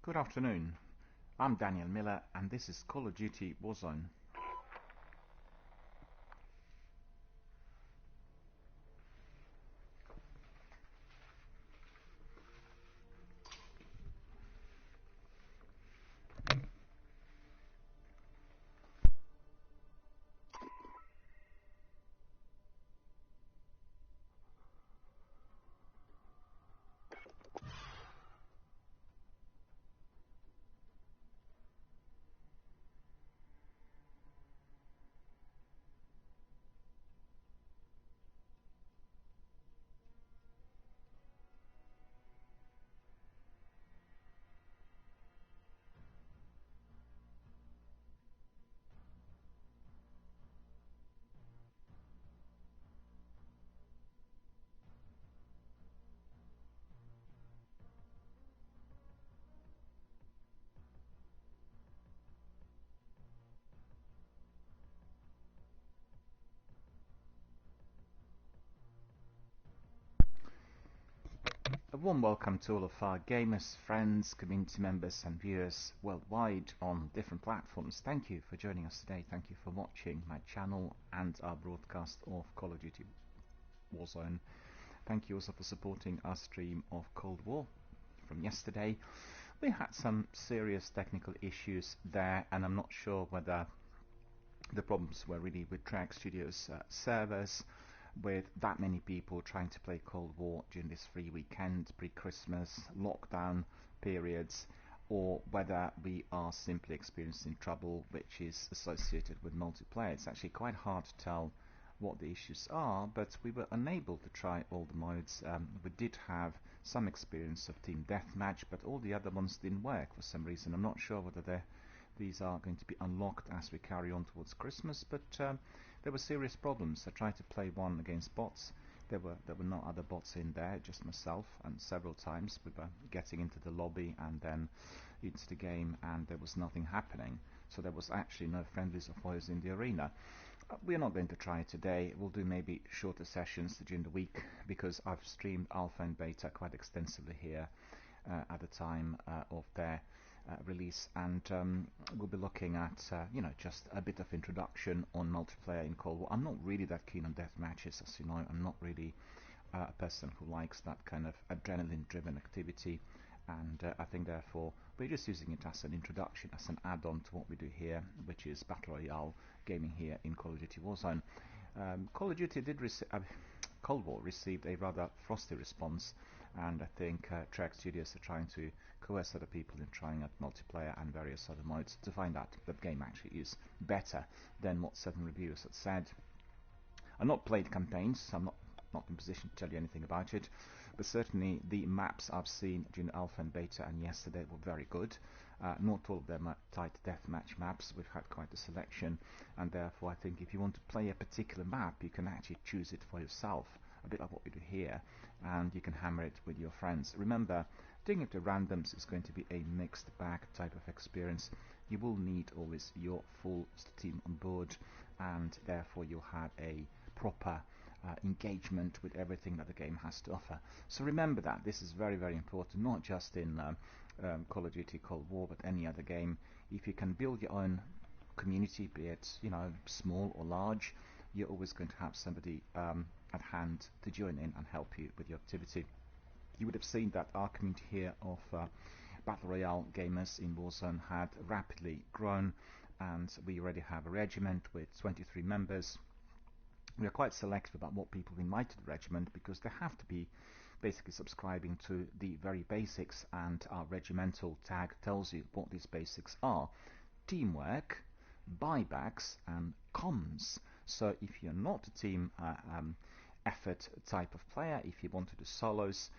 Good afternoon. I'm DRBMiller and this is Call of Duty Warzone. A warm welcome to all of our gamers, friends, community members and viewers worldwide on different platforms. Thank you for joining us today. Thank you for watching my channel and our broadcast of Call of Duty Warzone. Thank you also for supporting our stream of Cold War from yesterday. We had some serious technical issues there, and I'm not sure whether the problems were really with Track Studios servers, with that many people trying to play Cold War during this free weekend, pre-Christmas, lockdown periods, or whether we are simply experiencing trouble which is associated with multiplayer. It's actually quite hard to tell what the issues are, but we were unable to try all the modes. We did have some experience of Team Deathmatch, but all the other ones didn't work for some reason. I'm not sure whether these are going to be unlocked as we carry on towards Christmas, but there were serious problems. I tried to play one against bots. There were no other bots in there, just myself, and several times we were getting into the lobby and then into the game and there was nothing happening. So there was actually no friendlies or foes in the arena. We're not going to try it today. We'll do maybe shorter sessions during the week because I've streamed alpha and beta quite extensively here at the time of their release, and we'll be looking at just a bit of introduction on multiplayer in Cold War. I'm not really that keen on death matches, as you know. I'm not really a person who likes that kind of adrenaline driven activity, and I think therefore we're just using it as an introduction, as an add-on to what we do here, which is Battle Royale gaming here in Call of Duty Warzone. Call of Duty did Cold War received a rather frosty response, and I think Trek Studios are trying to coerce other people in trying out multiplayer and various other modes to find out that the game actually is better than what certain reviewers had said. I've not played campaigns, so I'm not in a position to tell you anything about it, but certainly the maps I've seen during alpha and beta and yesterday were very good. Not all of them are tight deathmatch maps. We've had quite a selection, and therefore I think if you want to play a particular map, you can actually choose it for yourself, a bit like what we do here, and you can hammer it with your friends. Remember, doing it to randoms is going to be a mixed bag type of experience. You will need always your full team on board, and therefore you'll have a proper engagement with everything that the game has to offer. So remember that this is very, very important, not just in Call of Duty Cold War, but any other game. If you can build your own community, be it small or large, you're always going to have somebody at hand to join in and help you with your activity. You would have seen that our community here of Battle Royale gamers in Warzone had rapidly grown, and we already have a regiment with 23 members. We are quite selective about what people invite to the regiment because they have to be basically subscribing to the very basics, and our regimental tag tells you what these basics are: teamwork, buybacks and comms. So if you're not a team effort type of player, if you want to do solos,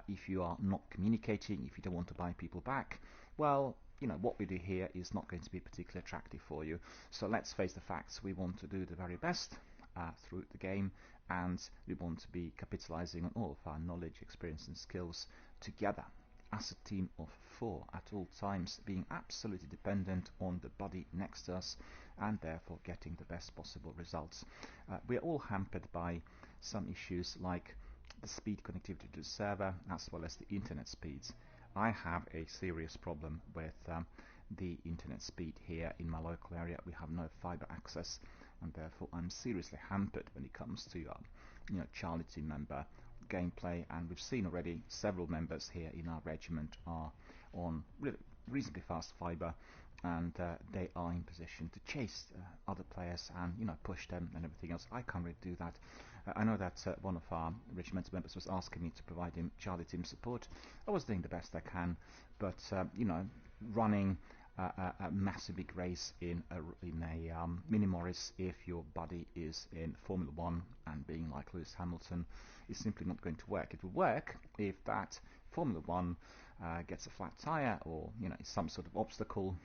if you are not communicating, if you don't want to buy people back, well, what we do here is not going to be particularly attractive for you. So let's face the facts. We want to do the very best through the game, and we want to be capitalizing on all of our knowledge, experience and skills together as a team of 4 at all times, being absolutely dependent on the buddy next to us and therefore getting the best possible results. We are all hampered by some issues like the speed connectivity to the server as well as the internet speeds. I have a serious problem with the internet speed here in my local area. We have no fiber access, and therefore I'm seriously hampered when it comes to Charlie team member gameplay. And we've seen already several members here in our regiment are on reasonably fast fiber, and they are in position to chase other players and push them and everything else. I can't really do that. I know that one of our regimental members was asking me to provide him Charlie team support. I was doing the best I can, but running a massive big race in a mini Morris, if your buddy is in Formula 1 and being like Lewis Hamilton, is simply not going to work. It will work if that Formula 1 gets a flat tire, or some sort of obstacle,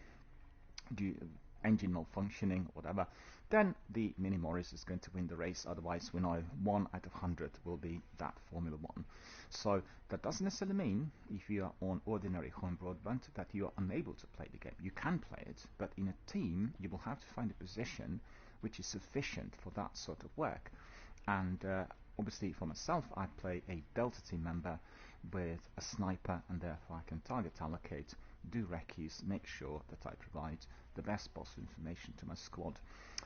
engine malfunctioning, whatever. Then the Mini Morris is going to win the race. Otherwise, we know 1 out of 100 will be that Formula 1. So that doesn't necessarily mean, if you are on ordinary home broadband, that you are unable to play the game. You can play it, but in a team you will have to find a position which is sufficient for that sort of work. And obviously for myself, I play a Delta team member with a sniper, and therefore I can target allocate, do recce's, make sure that I provide the best possible information to my squad.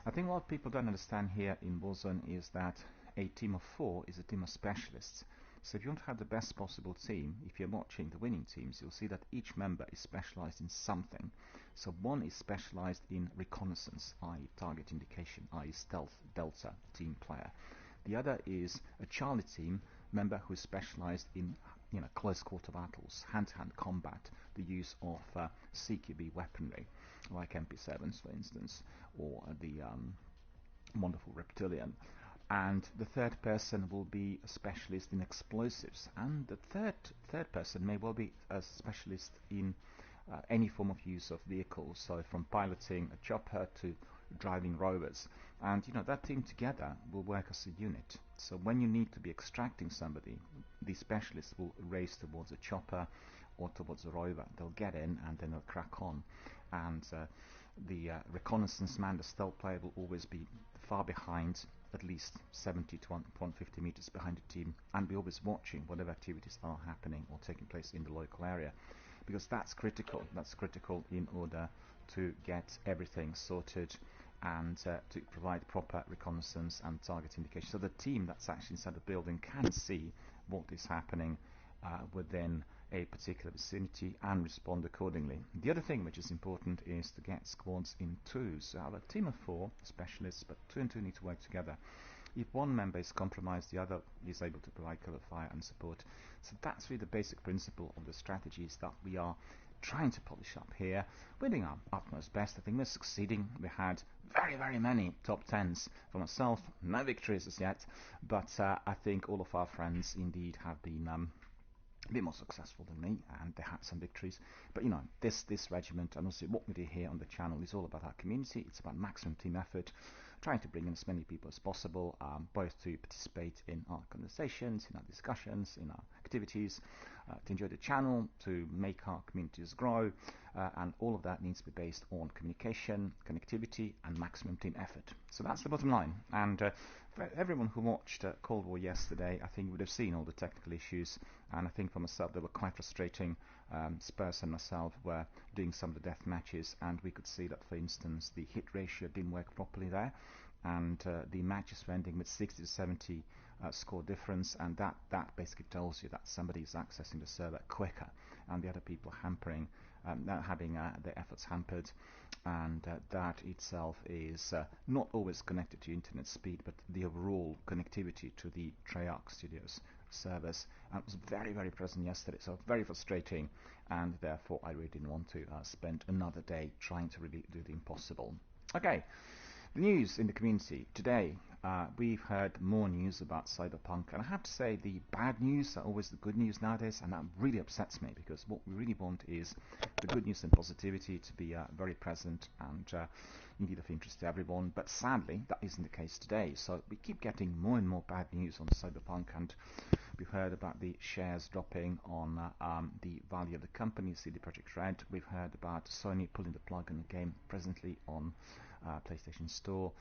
I think what people don't understand here in Warzone is that a team of 4 is a team of specialists. So if you want to have the best possible team, if you're watching the winning teams, you'll see that each member is specialized in something. So one is specialized in reconnaissance, i.e. target indication, i.e. stealth, Delta team player. The other is a Charlie team member who is specialized in close quarter battles, hand-to-hand combat, the use of CQB weaponry, like MP7s for instance, or the wonderful Reptilian. And the third person will be a specialist in explosives, and the third person may well be a specialist in any form of use of vehicles, so from piloting a chopper to driving rovers. And that team together will work as a unit. So when you need to be extracting somebody, the specialists will race towards a chopper or towards a rover. They'll get in and then they'll crack on. And the reconnaissance man, the stealth player, will always be far behind, at least 70 to 150 meters behind the team, and be always watching whatever activities are happening or taking place in the local area, because that's critical. That's critical in order to get everything sorted and to provide proper reconnaissance and target indication, so the team that's actually inside the building can see what is happening within a particular vicinity and respond accordingly. The other thing which is important is to get squads in twos. So have a team of 4 specialists, but 2 and 2 need to work together. If one member is compromised, the other is able to provide cover fire and support. So that's really the basic principle of the strategies that we are trying to polish up here. We're doing our utmost best. I think we're succeeding. We had very many top 10s for myself, no victories as yet, but I think all of our friends indeed have been a bit more successful than me, and they had some victories. But this regiment, and also what we do here on the channel, is all about our community. It's about maximum team effort, trying to bring in as many people as possible, both to participate in our conversations, in our discussions, in our activities, to enjoy the channel, to make our communities grow, and all of that needs to be based on communication, connectivity, and maximum team effort. So that's the bottom line. And for everyone who watched Cold War yesterday, I think would have seen all the technical issues, and I think for myself they were quite frustrating. Spurs and myself were doing some of the death matches, and we could see that, for instance, the hit ratio didn't work properly there, and the matches were ending with 60 to 70 score difference, and that basically tells you that somebody is accessing the server quicker, and the other people hampering, having their efforts hampered, and that itself is not always connected to internet speed, but the overall connectivity to the Treyarch Studios servers. And it was very present yesterday, so very frustrating, and therefore I really didn't want to spend another day trying to really do the impossible. Okay, the news in the community today. We've heard more news about Cyberpunk, and I have to say the bad news are always the good news nowadays, and that really upsets me, because what we really want is the good news and positivity to be very present and indeed of interest to everyone. But sadly, that isn't the case today. So we keep getting more and more bad news on Cyberpunk, and we've heard about the shares dropping on the value of the company, CD Projekt Red. We've heard about Sony pulling the plug on the game presently on PlayStation Store,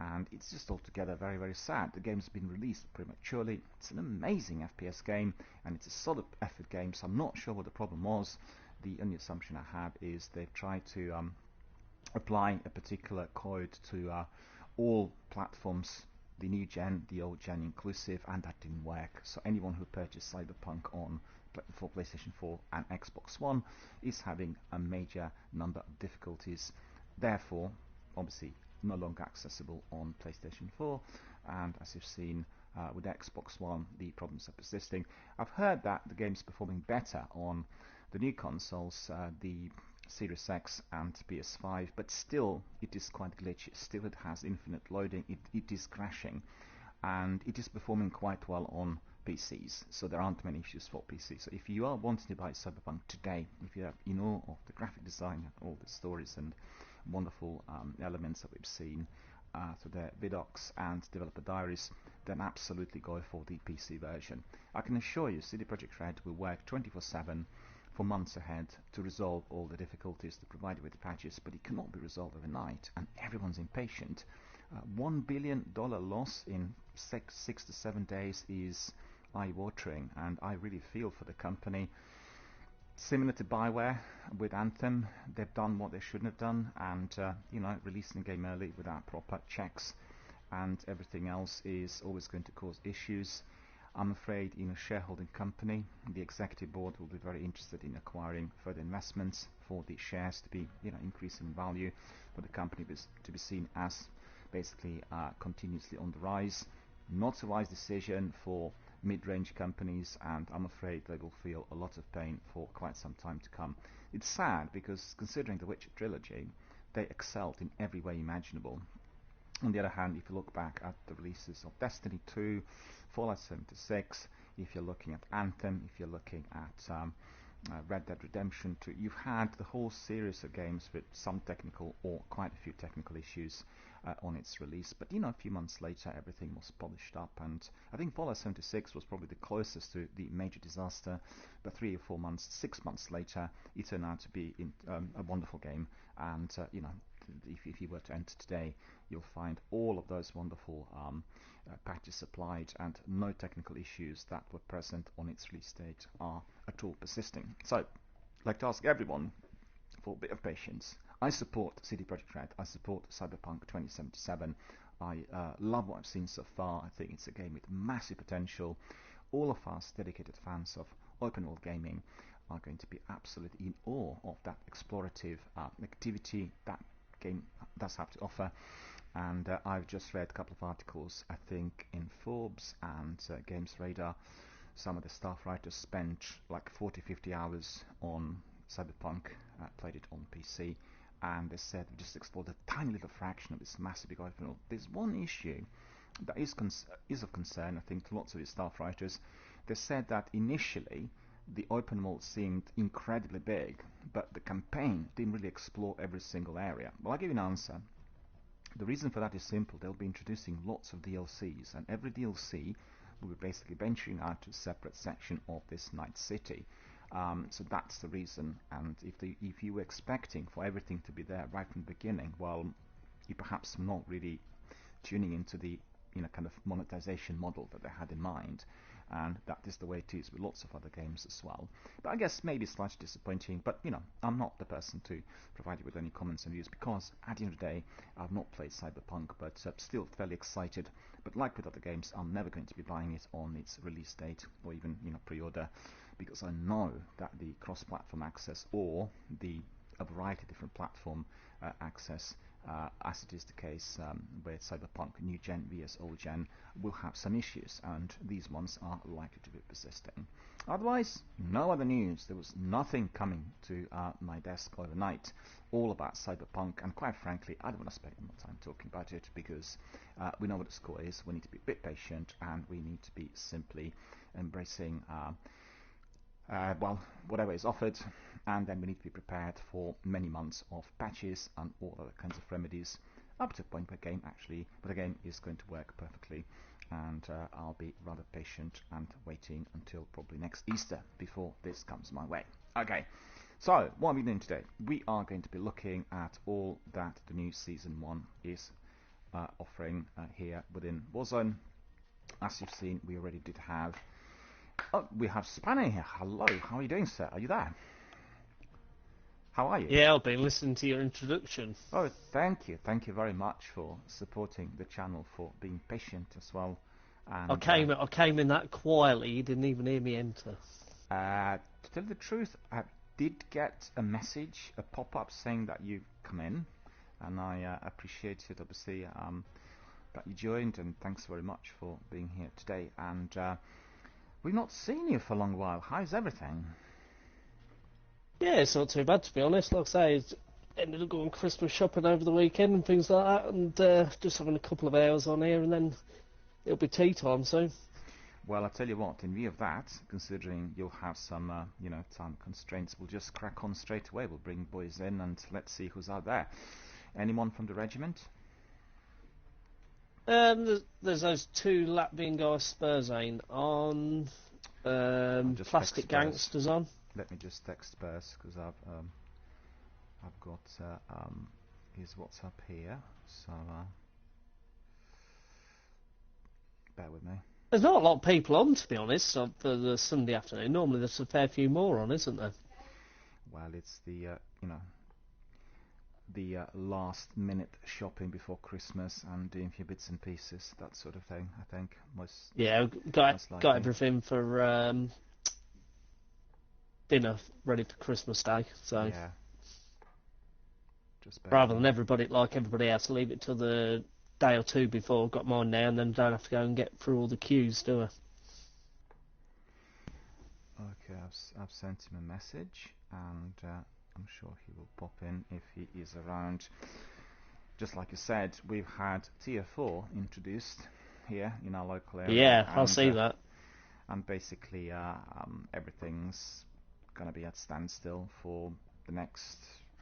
and it's just altogether very, very sad. The game's been released prematurely. It's an amazing FPS game, and it's a solid effort game, so I'm not sure what the problem was. The only assumption I have is they've tried to apply a particular code to all platforms, the new gen, the old gen inclusive, and that didn't work. So anyone who purchased Cyberpunk for PlayStation 4 and Xbox One is having a major number of difficulties. Therefore, obviously, no longer accessible on PlayStation 4, and as you've seen with Xbox One, the problems are persisting. I've heard that the game's performing better on the new consoles, the Series X and PS5, but still it is quite glitchy. Still it has infinite loading, it is crashing, and it is performing quite well on PCs, so there aren't many issues for PCs. So if you are wanting to buy Cyberpunk today, if you have in awe of the graphic design, all the stories and wonderful elements that we've seen through the vidocs and developer diaries, then absolutely go for the PC version. I can assure you CD Projekt Red will work 24/7 for months ahead to resolve all the difficulties to provide you with the patches, but it cannot be resolved overnight, and everyone's impatient. $1 billion loss in 6 to 7 days is eye-watering, and I really feel for the company. Similar to Bioware with Anthem, they've done what they shouldn't have done, and releasing the game early without proper checks and everything else is always going to cause issues. I'm afraid in a shareholding company, the executive board will be very interested in acquiring further investments for the shares to be increasing in value, for the company to be seen as basically continuously on the rise. Not a wise decision for mid-range companies, and I'm afraid they will feel a lot of pain for quite some time to come. It's sad because considering the Witcher trilogy, they excelled in every way imaginable. On the other hand, if you look back at the releases of Destiny 2, Fallout 76, if you're looking at Anthem, if you're looking at Red Dead Redemption 2, you've had the whole series of games with some technical or quite a few technical issues on its release. But a few months later, everything was polished up, and I think Fallout 76 was probably the closest to the major disaster. But 3 or 4 months, 6 months later, it turned out to be a wonderful game, and if you were to enter today, you'll find all of those wonderful patches supplied, and no technical issues that were present on its release date are at all persisting. So, I'd like to ask everyone for a bit of patience. I support CD Projekt Red. I support Cyberpunk 2077. I love what I've seen so far. I think it's a game with massive potential. All of us dedicated fans of open world gaming are going to be absolutely in awe of that explorative activity that game does have to offer. And I've just read a couple of articles, I think in Forbes and Games Radar. Some of the staff writers spent like 40-50 hours on Cyberpunk, played it on PC, and they said we just explored a tiny little fraction of this massive big open world. There's one issue that is of concern, I think, to lots of the staff writers. They said that initially the open world seemed incredibly big, but the campaign didn't really explore every single area. Well, I'll give you an answer. The reason for that is simple. They'll be introducing lots of DLCs, and every DLC will be basically venturing out to a separate section of this night city. So that's the reason. And if you were expecting for everything to be there right from the beginning, well, you perhaps not really tuning into the kind of monetization model that they had in mind. And that is the way it is with lots of other games as well. But I guess maybe slightly disappointing, but I'm not the person to provide you with any comments and views, because at the end of the day, I've not played Cyberpunk, but still fairly excited. But like with other games, I'm never going to be buying it on its release date or even pre-order, because I know that the cross-platform access or a variety of different platform access, as it is the case with Cyberpunk new gen vs old gen, will have some issues, and these ones are likely to be persisting. Otherwise, no other news. There was nothing coming to my desk overnight all about Cyberpunk, and quite frankly, I don't want to spend more time talking about it, because we know what the score is. We need to be a bit patient, and we need to be simply embracing whatever is offered, and then we need to be prepared for many months of patches and all other kinds of remedies, up to a point where the game is going to work perfectly, and I'll be rather patient and waiting until probably next Easter before this comes my way. Okay, so what are we doing today? We are going to be looking at all that the new Season 1 is offering here within Warzone. As you've seen, we already did have... Oh, we have Spanner here. Hello, how are you doing, sir? Are you there? How are you? Yeah, I've been listening to your introduction. Oh, thank you. Thank you very much for supporting the channel, for being patient as well. And, I came in that quietly, you didn't even hear me enter. To tell the truth, I did get a message, a pop-up saying that you've come in, and I appreciate it, obviously, that you joined, and thanks very much for being here today. And we've not seen you for a long while. How's everything? Yeah, it's not too bad, to be honest. Like I say, I ended up going Christmas shopping over the weekend and things like that, and just having a couple of hours on here, and then it'll be tea time soon. Well, I'll tell you what, in view of that, considering you'll have some, time constraints, we'll just crack on straight away. We'll bring boys in and let's see who's out there. Anyone from the regiment? There's those two Latvian guys, Spursane, on Plastic Gangsters on. Let me just text Spurs, because I've got his WhatsApp here, so bear with me. There's not a lot of people on, to be honest, for the Sunday afternoon. Normally there's a fair few more on, isn't there? Well, it's the last minute shopping before Christmas and doing a few bits and pieces, that sort of thing. I think got everything for dinner ready for Christmas Day. So yeah. rather than everybody else, leave it till the day or two before. Got mine now, and then don't have to go and get through all the queues, do I? Okay, I've sent him a message, and I'm sure he will pop in if he is around. Just like you said, we've had Tier 4 introduced here in our local area. Yeah, I'll see that. And basically, everything's going to be at standstill for the next,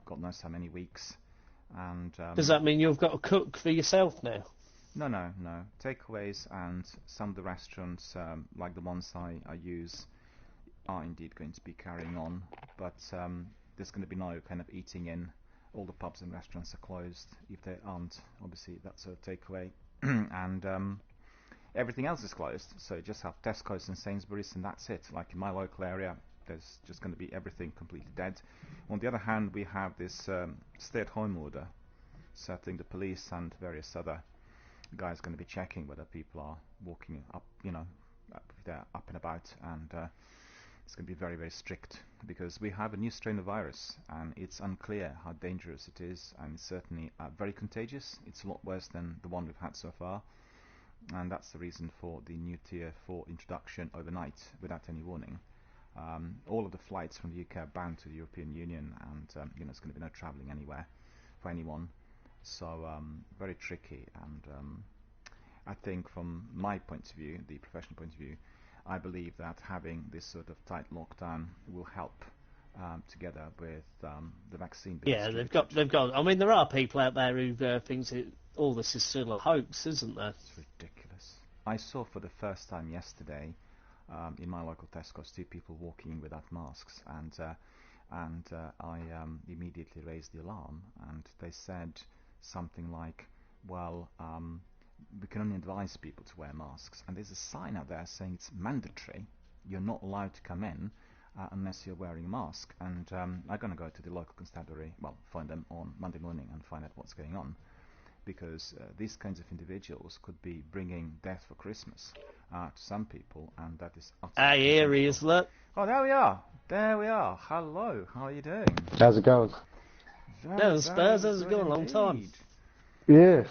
God knows how many weeks. And does that mean you've got to cook for yourself now? No. Takeaways and some of the restaurants, like the ones I use, are indeed going to be carrying on. But there's going to be no kind of eating in. All the pubs and restaurants are closed. If they aren't, obviously that's a takeaway. And everything else is closed. So you just have Tesco's and Sainsbury's, and that's it. Like in my local area, there's just going to be everything completely dead. On the other hand, we have this stay-at-home order. So I think the police and various other guys are going to be checking whether people are walking up, if they're up and about, and it's going to be very, very strict, because we have a new strain of virus, and it's unclear how dangerous it is, and it's certainly very contagious. It's a lot worse than the one we've had so far, and that's the reason for the new Tier 4 introduction overnight without any warning. All of the flights from the UK are bound to the European Union, and there's going to be no travelling anywhere for anyone. So very tricky, and I think from my point of view, the professional point of view, I believe that having this sort of tight lockdown will help, together with the vaccine being distributed. they've got. I mean, there are people out there who think all this is still a hoax, isn't there? It's ridiculous. I saw for the first time yesterday, in my local Tesco's, 2 people walking without masks, and I immediately raised the alarm, and they said something like, well, we can only advise people to wear masks, and there's a sign out there saying it's mandatory. You're not allowed to come in unless you're wearing a mask, and I'm going to go to the local constabulary, find them on Monday morning and find out what's going on, because these kinds of individuals could be bringing death for Christmas to some people, and that is utterly here he is, look. Oh, there we are. Hello, how are you doing? How's it going? Spurs, how's it going? A long time. Yeah,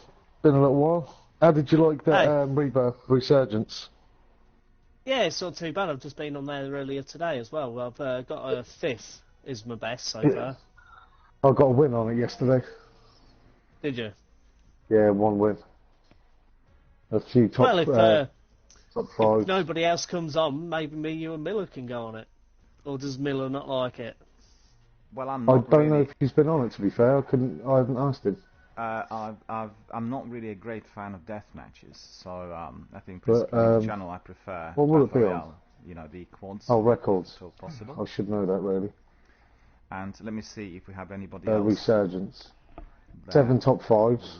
been a little while. How did you like that Rebirth Resurgence? Yeah, it's not too bad. I've just been on there earlier today as well. I've got a 5th is my best so far. I got a win on it yesterday. Did you? Yeah, 1 win. A few top, top 5. If nobody else comes on, maybe me, you and Miller can go on it. Or does Miller not like it? Well, I don't know if he's been on it, to be fair. I haven't asked him. I'm not really a great fan of death matches, so I think the channel I prefer. What will it be on? The quads. Oh, records. So possible. I should know that, really. And let me see if we have anybody else. Resurgence. 7 top 5s.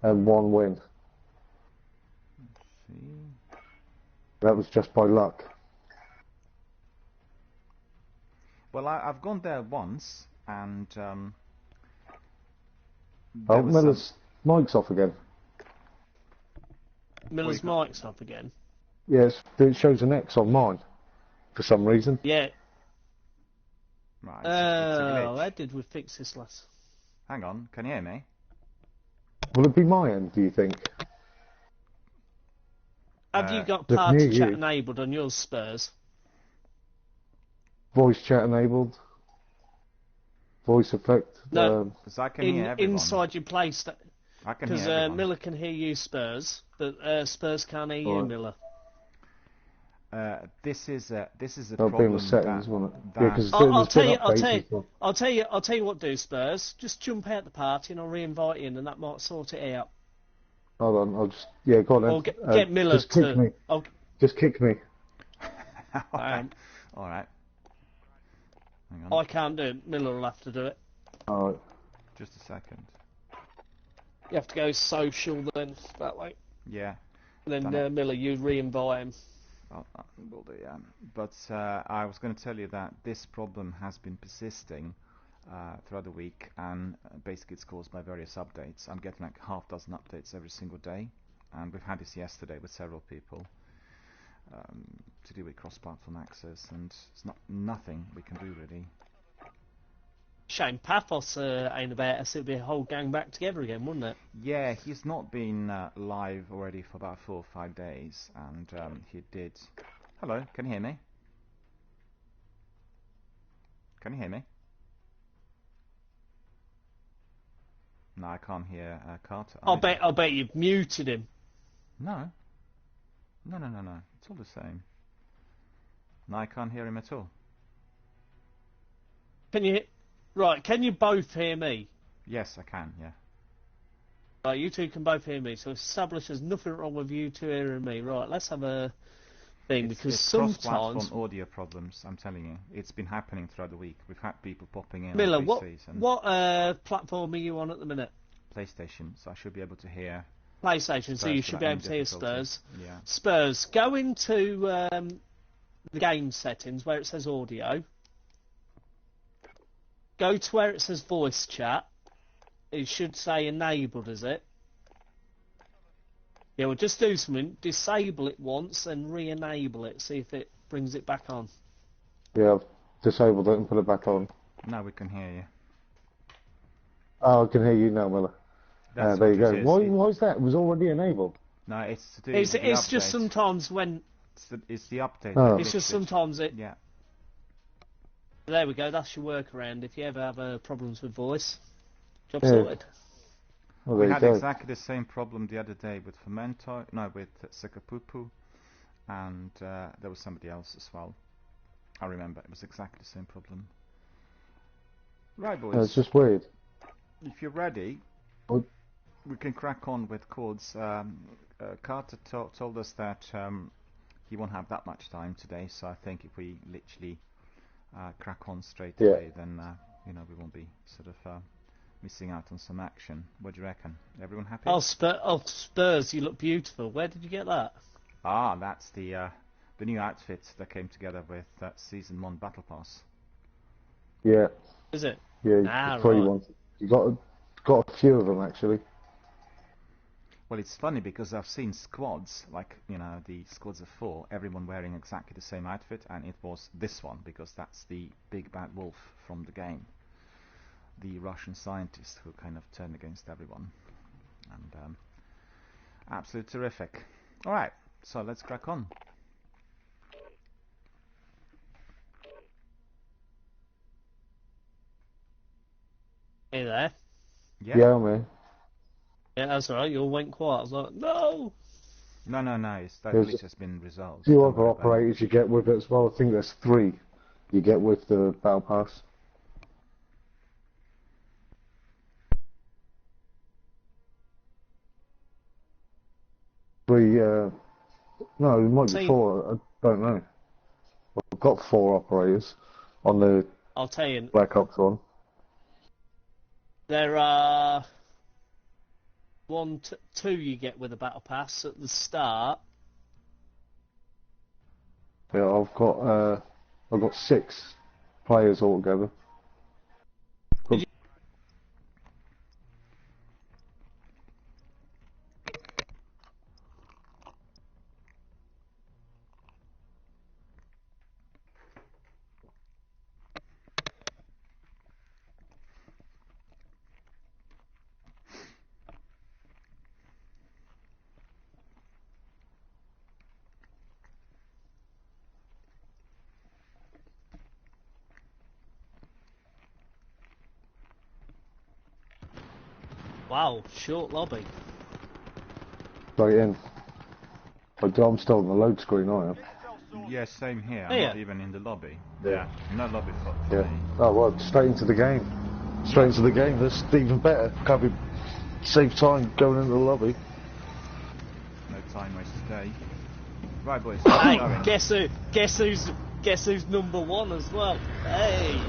and 1 win. Let's see. That was just by luck. Well, I've gone there once, and Oh, Miller's mic's off again. Miller's mic's up again. Yes, it shows an X on mine for some reason. Yeah. Right, it's a glitch. How did we fix this last? Hang on, can you hear me? Will it be my end, do you think? Have you got Look party near chat you. enabled on yours, Spurs? Voice chat enabled. Voice effect. No. Because I can hear everyone. Inside your PlayStation. I can hear Because everyone. Miller can hear you, Spurs, but Spurs can't hear you, Right. Miller. This is a That'll be in problem the settings, that, won't it? that Yeah, 'cause I'll there's tell been you. updates. I'll tell you what do, Spurs. Just jump out the party and I'll re-invite you in, and that might sort it out. Hold on, I'll just... Yeah, go on then. Or get Miller just kick me. I'll, Just kick me. Alright. Alright. Hang on. I can't do it. Miller will have to do it. Alright. Just a second. You have to go social then, that way. Yeah. And Done then it. Miller, you re-invite him. Will do, yeah. But I was going to tell you that this problem has been persisting throughout the week, and basically it's caused by various updates. I'm getting like half dozen updates every single day, and we've had this yesterday with several people to do with cross-platform access, and it's nothing we can do really. Shame Paphos ain't about us. It'd be a whole gang back together again, wouldn't it? Yeah, he's not been live already for about 4 or 5 days, and he did... Hello, can you hear me? Can you hear me? No, I can't hear Carter. I bet you've muted him. No. No. It's all the same. No, I can't hear him at all. Can you? Right, can you both hear me? Yes, I can, yeah. Right, you two can both hear me, so establish there's nothing wrong with you two hearing me. Right, let's have a thing, because it's sometimes... cross-platform audio problems, I'm telling you. It's been happening throughout the week. We've had people popping in Miller, on PCs and what platform are you on at the minute? PlayStation, so I should be able to hear... PlayStation, so you Spurs should be without able to any hear difficulty. Spurs. Yeah. Spurs, go into the game settings where it says audio. Go to where it says voice chat. It should say enabled, is it? Yeah, we'll just do something. Disable it once and re-enable it. See if it brings it back on. Yeah, I've disabled it and put it back on. Now we can hear you. Oh, I can hear you now, Miller. That's there you what go. it is. Why is that? It was already enabled. No, it's to do It's with the just update. sometimes when... It's the update. Oh. that It's just glitched it. sometimes it... Yeah. There we go, that's your workaround if you ever have problems with voice. Job Yeah. sorted. Well, We there had you go. exactly the same problem the other day with with Sekapupu, and there was somebody else as well. I remember, it was exactly the same problem. Right, boys. It's just weird. If you're ready, What? we can crack on with chords. Carter told us that he won't have that much time today, so I think if we literally crack on straight Yeah. away, then we won't be sort of missing out on some action. What do you reckon? Everyone happy? Oh, Spurs, you look beautiful. Where did you get that? Ah, that's the new outfit that came together with Season 1 Battle Pass. Yeah. Is it? Yeah, Ah, the free right. ones. You got a few of them actually. Well, it's funny because I've seen squads, like, the squads of 4, everyone wearing exactly the same outfit, and it was this one, because that's the big bad wolf from the game. The Russian scientist who kind of turned against everyone. And absolutely terrific. Alright, so let's crack on. Hey there. Yeah, man. Yeah, that's alright, you all went quiet. I was like, no! No, that There's glitch has been resolved. Few Don't other worry about it. operators you get with it as well. I think there's 3 you get with the Battle Pass. No, there might be See- 4. I don't know. I've got 4 operators on the I'll tell you, Black Ops one. there are 2 you get with a battle pass at the start. Yeah, I've got 6 players altogether. Wow, short lobby. Straight in. But I'm still on the load screen, I am. Yeah, same here. I'm Yeah. not even in the lobby. Yeah, no lobby for Yeah. me. Oh, well, straight into the game. Straight into the game, that's even better. Can't be save time going into the lobby. No time wasted today. Right, boys. Hey, going. guess who's number 1 as well? Hey.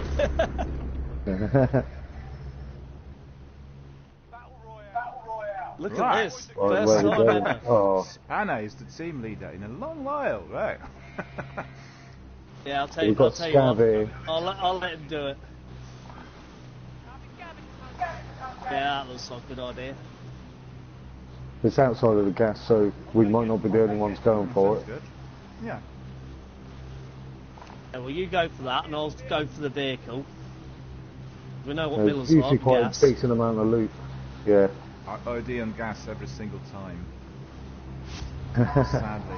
Look Right. at this. Right, First where we time going? ever. Oh, Spanner is the team leader in a long while, right? Yeah, I'll tell you we've got what. Scav I'll let him do it. Yeah, that looks like a good idea. It's outside of the gas, so we might not be the only ones going for Sounds it. good. Yeah. Yeah, well, you go for that, and I'll go for the vehicle. We know what There's Miller's usually like. quite Gas. a decent amount of loot. Yeah. I OD on gas every single time. Sadly.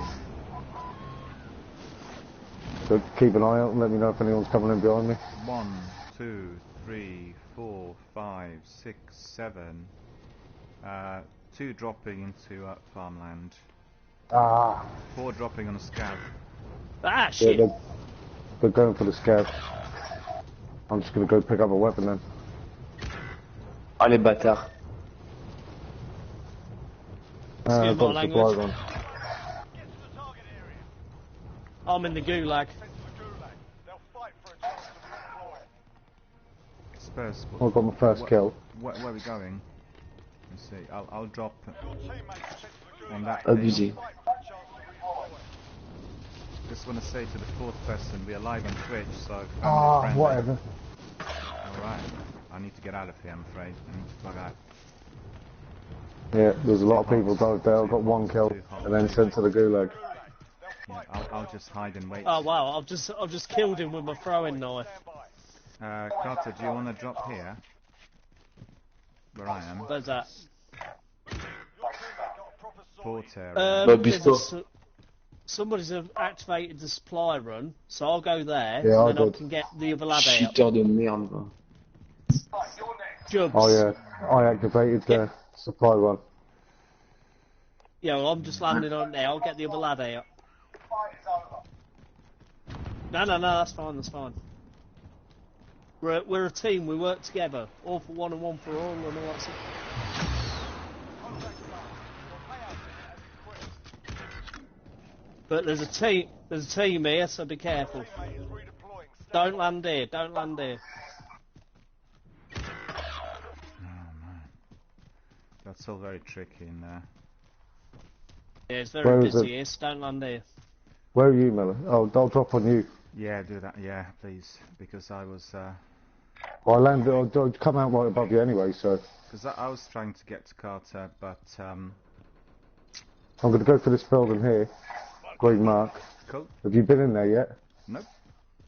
So keep an eye out and let me know if anyone's coming in behind me. 1, 2, 3, 4, 5, 6, 7. 2 dropping into farmland. Ah. 4 dropping on a scav. Ah, Yeah, shit. they're going for the scav. I'm just going to go pick up a weapon then. Ah les bâtards. Excuse I've my got a supply language. run. I'm in the gulag. Spurs. I've got my first kill. Where are we going? Let's see. I'll drop on that. Abusé. Just want to say to the 4th person, we are live on Twitch, so Ah, family friendly. whatever. Alright, I need to get out of here, I'm afraid. I need to plug out. Yeah, there's a lot of people died there. I've got 1 kill and then sent to the gulag. Yeah, I'll just hide and wait. Oh wow, I've just killed him with my throwing knife. Carter, do you want to drop here? Where I am? Where's that? Port area. But There's before- somebody's activated the supply run, so I'll go there, Yeah, I and then I did. can get the other lad out. Cheater de merde. Va. Jubs. Oh yeah, I activated the supply run. Yeah, well, I'm just landing on it now. I'll get the other lad out. No, that's fine, that's fine. We're a team, we work together. All for one and one for all and all that stuff. But there's a team here, so be careful. Don't land here, don't land here. Oh man. That's all very tricky in there. Yeah, it's Where very is busy it? here, so don't land here. Where are you, Miller? Oh, I'll drop on you. Yeah, do that, yeah, please. Because I was, Well, I landed. I'll come out right above you anyway, so because I was trying to get to Carter, but, I'm going to go for this building here. Green mark. cool. Have you been in there yet? Nope.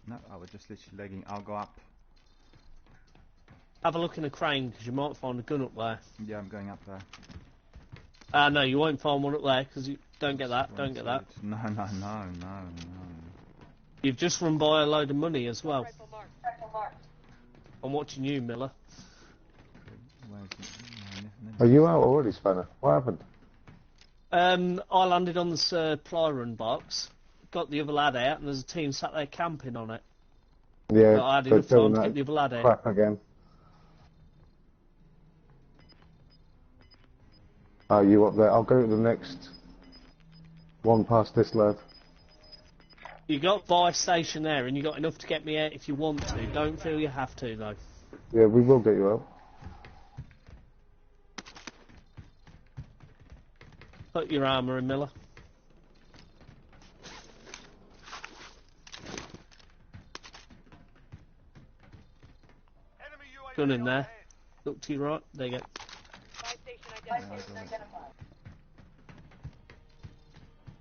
No, I was just literally legging. I'll go up. Have a look in the crane, because you might find a gun up there. Yeah, I'm going up there. No, you won't find one up there, because you don't get that, don't get that. No. You've just run by a load of money as well. I'm watching you, Miller. Where's it? Are you out already, Spanner? What happened? I landed on the supply run box, got the other lad out, and there's a team sat there camping on it. Yeah, But I had they're enough time doing to that get the other lad out. crap again. Oh, you up there? I'll go to the next one past this lad. You got buy station there, and you got enough to get me out if you want to. Don't feel you have to, though. Yeah, we will get you out. Put your armour in, Miller. Gun in there. Look to your right. There you go.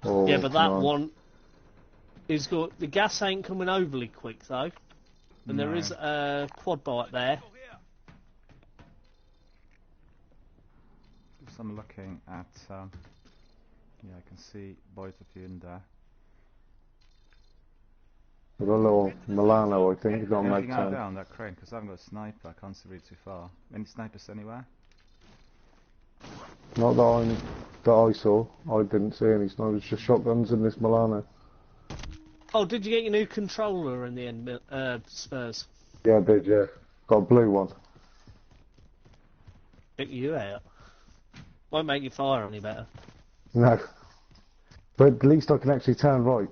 Oh, Yeah, but that come on. one is good. The gas ain't coming overly quick though, and there No. is a quad bike there. Just I'm looking at. Yeah, I can see both of you in there. We've got a little Milano, I think. We've got a mag Anything out there 10. on that crane? Because I haven't got a sniper. I can't see really too far. Any snipers anywhere? Not that I saw. I didn't see any snipers, just shotguns in this Milano. Oh, did you get your new controller in the end, Spurs? Yeah, I did, yeah. Got a blue one. Pick you out. Won't make you fire any better. No. But at least I can actually turn right.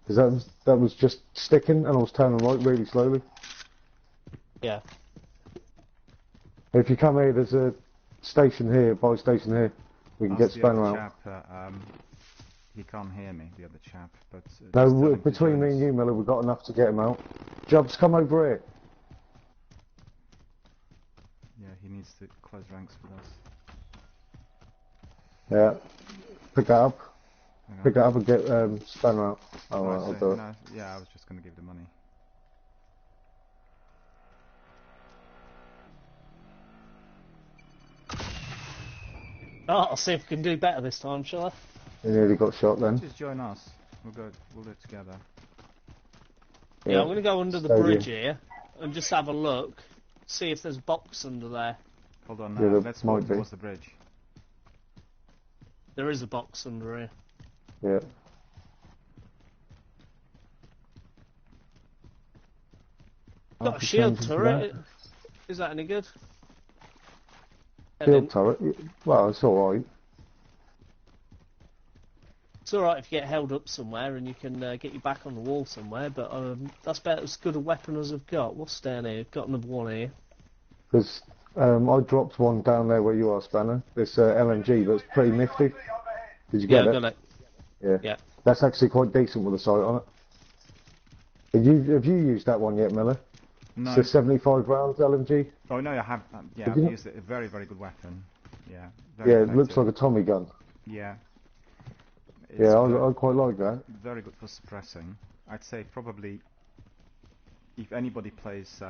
Because that was just sticking and I was turning right really slowly. Yeah. If you come here, there's a station here, buy station here. We can get Ask the Spanner other out. chap, he can't hear me, the other chap, but... just No, tell him to between join me us. and you, Miller, we've got enough to get him out. Jobs, come over here. Yeah, he needs to close ranks with us. Yeah. Pick that up. Hang on. Pick that up and get Spanner out. Oh, No, right, I'll so- do it. no, yeah, I was just going to give the money. Oh, I'll see if we can do better this time, shall I? He nearly got shot then. Just join us. We'll do it together. Yeah, I'm going to go under the Stadium. bridge here and just have a look, see if there's a box under there. Hold on, Yeah, there let's might walk be. towards the bridge. There is a box under here. Yeah. Got a shield turret. Is that any good? Shield turret? Well, it's alright. It's alright if you get held up somewhere and you can get your back on the wall somewhere, but that's about as good a weapon as I've got. What's down here? Got another one here. Because I dropped one down there where you are, Spanner. This LMG, but it's pretty nifty. Did you Yeah, get I it? got it. Yeah. Yeah. That's actually quite decent with a sight on it. Have you used that one yet, Miller? No. It's a 75 rounds LMG. Oh no, I have. Yeah, Have I've you? used it. A very, very good weapon. Yeah. Very Yeah, it looks effective. like a Tommy gun. Yeah. It's Yeah, very, I quite like that. very good for suppressing. I'd say probably if anybody plays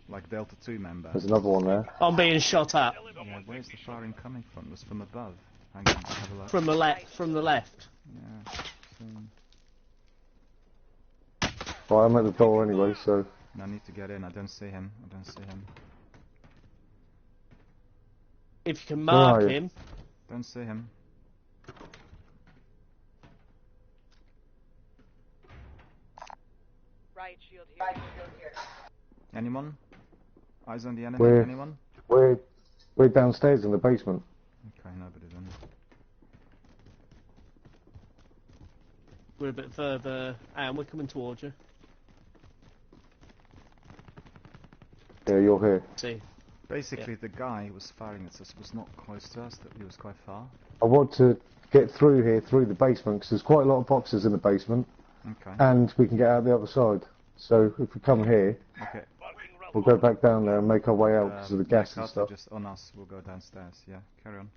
like Delta 2 member. There's another one there. I'm being shot at Yeah, where's the firing coming from? It was from above. Hang on, have a look. from the left. From the left. Yeah. Well, I'm at the door anyway, so... No, I need to get in. I don't see him. I don't see him. If you can Where are mark you? him. Don't see him. Riot shield here. Anyone? Eyes on the enemy? Where? Anyone? We're downstairs in the basement. Okay, nobody then. We're a bit further and we're coming towards you. Yeah, you're here. See. Basically, the guy who was firing at us was not close to us. That he was quite far. I want to get through here, through the basement, because there's quite a lot of boxes in the basement, Okay. and we can get out the other side. So if we come here, Okay. we'll go back down there and make our way out because of the gas and Carter, stuff. just on us. We'll go downstairs. Yeah, carry on.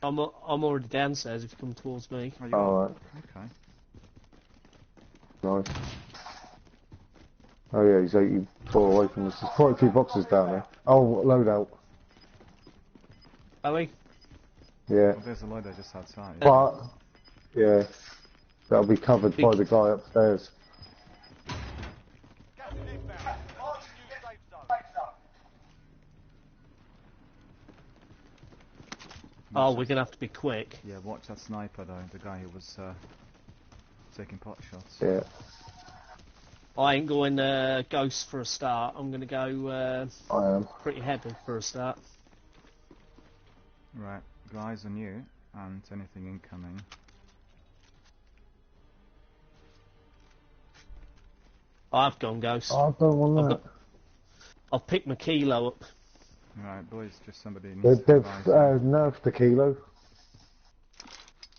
I'm already downstairs if you come towards me. Oh, you Alright, Okay. nice. Oh yeah, he's 84 away from us. There's quite a few boxes down there. Oh, loadout. Are we? Yeah. Well, there's a loader just outside. But, yeah, that'll be covered by the guy upstairs. Oh, we're gonna have to be quick. Yeah, watch that sniper though. The guy who was taking pot shots. Yeah. I ain't going ghost for a start. I'm gonna go I am. pretty heavy for a start. Right, guys on you and anything incoming. I've gone ghost. Oh, I don't want that. I'll pick my kilo up. Right, boys, just somebody needs They've to advise me. nerfed the kilo.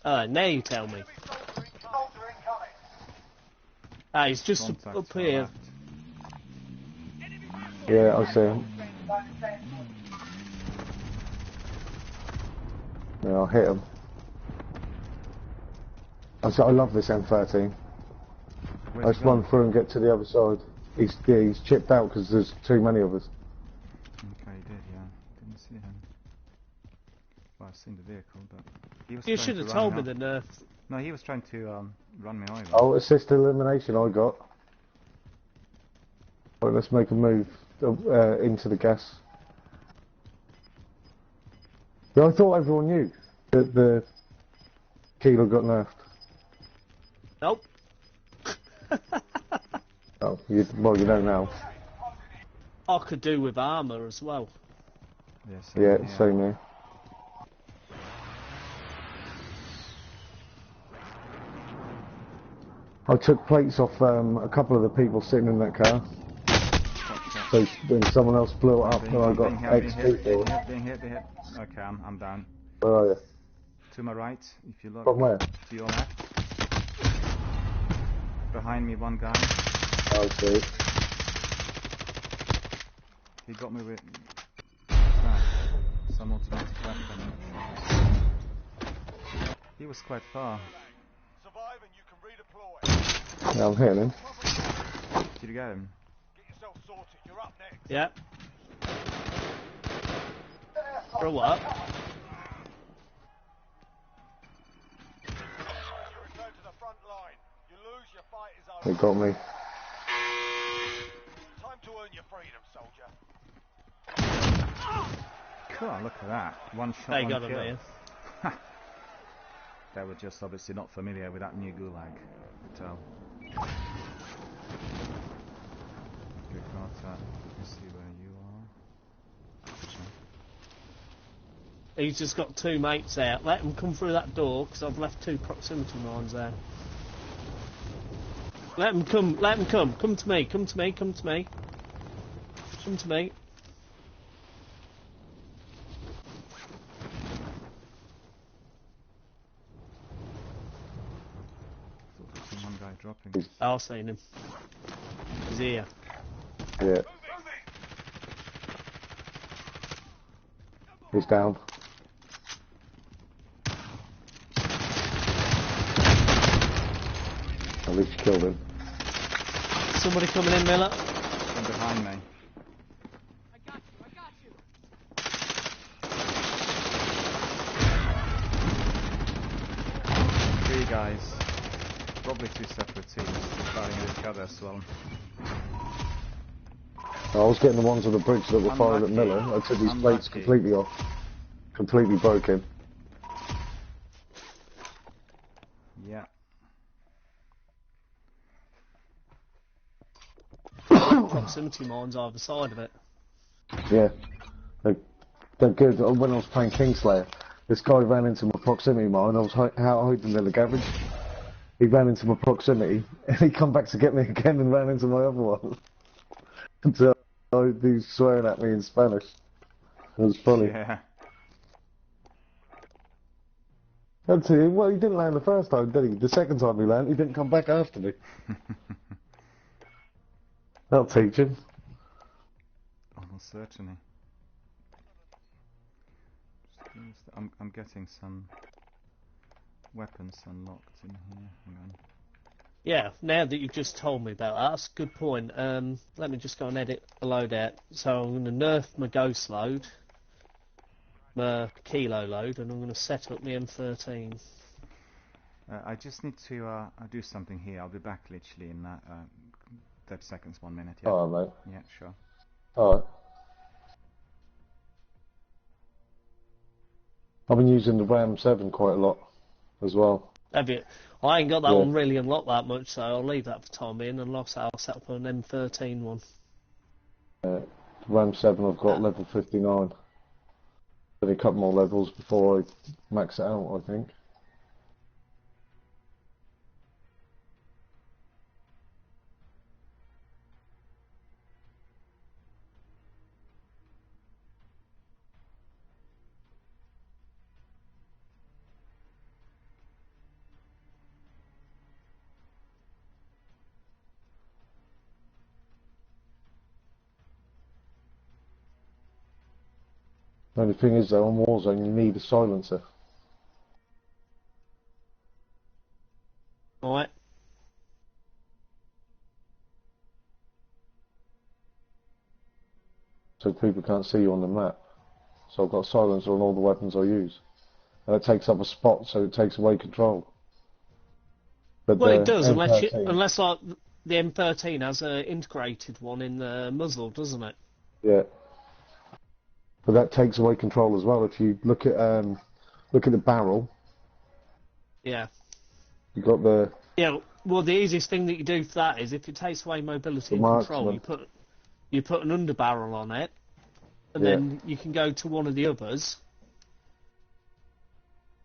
Now you tell me. Ah, he's just Contact up to our here. left. Yeah, I see him. Yeah, I'll hit him. I love this M13. Where's Let's he gone? run through and get to the other side. He's chipped out because there's too many of us. Okay, he did, yeah. Didn't see him. Well, I've seen the vehicle, but he was You trying should to have run told me over. the nerf. No, he was trying to run me over. Oh, assist elimination I got. Right, let's make a move into the gas. Yeah, I thought everyone knew that the Kilo got nerfed. Nope. Oh, well, you don't now. I could do with armour as well. Yes, Yeah, same here. I took plates off a couple of the people sitting in that car. So when someone else blew it up, and I got XP for it. Being hit. Okay, I'm down. Where are you? To my right, if you look. From where? To your left. Behind me, one guy. I see. He got me with some automatic weapon. He was quite far. Survive and you can redeploy. Yeah, I'm hitting him. Did you get him? Get yourself sorted. You're up next. Yeah. For what? You return to the front line. You lose, your fight is He over. got me. Time to earn your freedom, soldier. Cool, look at that. One shot, They one got him kill. there. They were just obviously not familiar with that new gulag. So. Good Carter. Let's see where you are. He's just got two mates out. Let them come through that door, because I've left two proximity mines there. Let them come, let them come. Come to me, come to me, come to me. Come to me. Thought there was one guy dropping. I've seen him. He's here. Yeah. He's down. At least you killed him. Somebody coming in, Miller. From behind me. Three guys. Probably two separate teams fighting with each other as well. I was getting the ones on the bridge that were firing at Unlucky. Miller. I took these plates Unlucky. completely off. Completely broken. Yeah. Proximity mines either side of it. Yeah. They're good. When I was playing Kingslayer, this guy ran into my proximity mine. I was hiding in the garage. He ran into my proximity, and he come back to get me again and ran into my other one. So he was swearing at me in Spanish. It was funny. Yeah. I'd say, well, he didn't land the first time, did he? The second time he landed, he didn't come back after me. That'll teach him. Almost certainly. I'm getting some weapons unlocked in here. Hang on. Yeah, now that you've just told me about that, that's a good point. Let me just go and edit a loadout. So I'm going to nerf my ghost load, my kilo load, and I'm going to set up my M13. I just need to do something here. I'll be back literally in 30 seconds, 1 minute. Yeah. Alright, mate. Yeah, sure. Alright. I've been using the Ram 7 quite a lot as well. Have you? I ain't got that Yeah. one really unlocked that much, so I'll leave that for time being, and like I say, I'll set up an M13 one. Ram 7 I've got level 59. Only a couple more levels before I max it out, I think. The only thing is though, on Warzone you need a silencer. Alright. So people can't see you on the map. So I've got a silencer on all the weapons I use. And it takes up a spot, so it takes away control. But Well, the it does, M13, unless like the M13 has an integrated one in the muzzle, doesn't it? yeah. But that takes away control as well. If you look at the barrel, Yeah. you've got the Yeah. Well, the easiest thing that you do for that is if it takes away mobility and control, marksman. you put an underbarrel on it, and Yeah. then you can go to one of the others,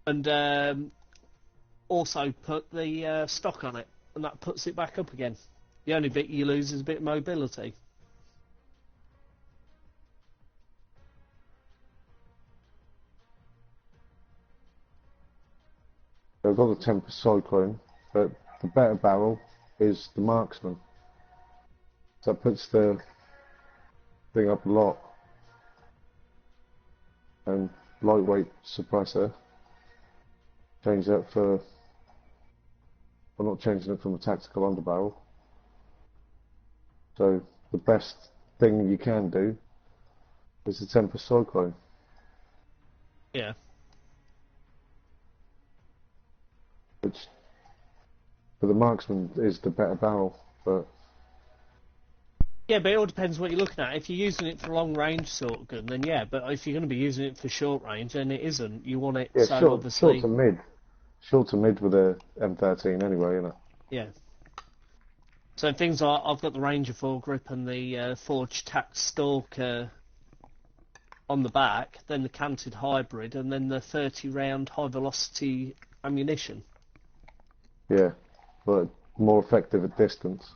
and also put the stock on it, and that puts it back up again. The only bit you lose is a bit of mobility. I've got the Tempest Cyclone, but the better barrel is the marksman. So that puts the thing up a lot. And lightweight suppressor. Change that for. I'm not changing it from a tactical underbarrel. So the best thing you can do is the Tempest Cyclone. Yeah. But the marksman is the better barrel, but Yeah, but it all depends what you're looking at. If you're using it for long range sort of gun, then yeah. But if you're going to be using it for short range, then it isn't. You want it yeah, so obviously. short to mid with a M13 anyway, you know. Yeah. So things like I've got the Ranger foregrip and the Forged Tac Stalker on the back, then the canted hybrid, and then the 30 round high velocity ammunition. Yeah, but more effective at distance.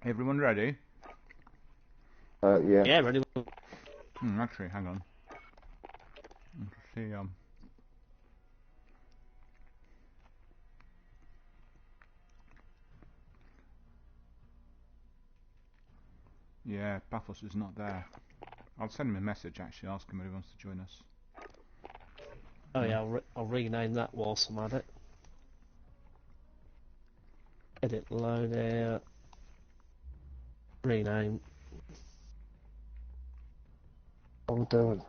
Everyone ready? Yeah. Yeah, ready. Actually, hang on. Let's see, yeah, Paphos is not there. I'll send him a message actually, ask him if he wants to join us. Oh yeah, I'll rename that whilst I'm at it. Edit loadout. Rename. What am I doing?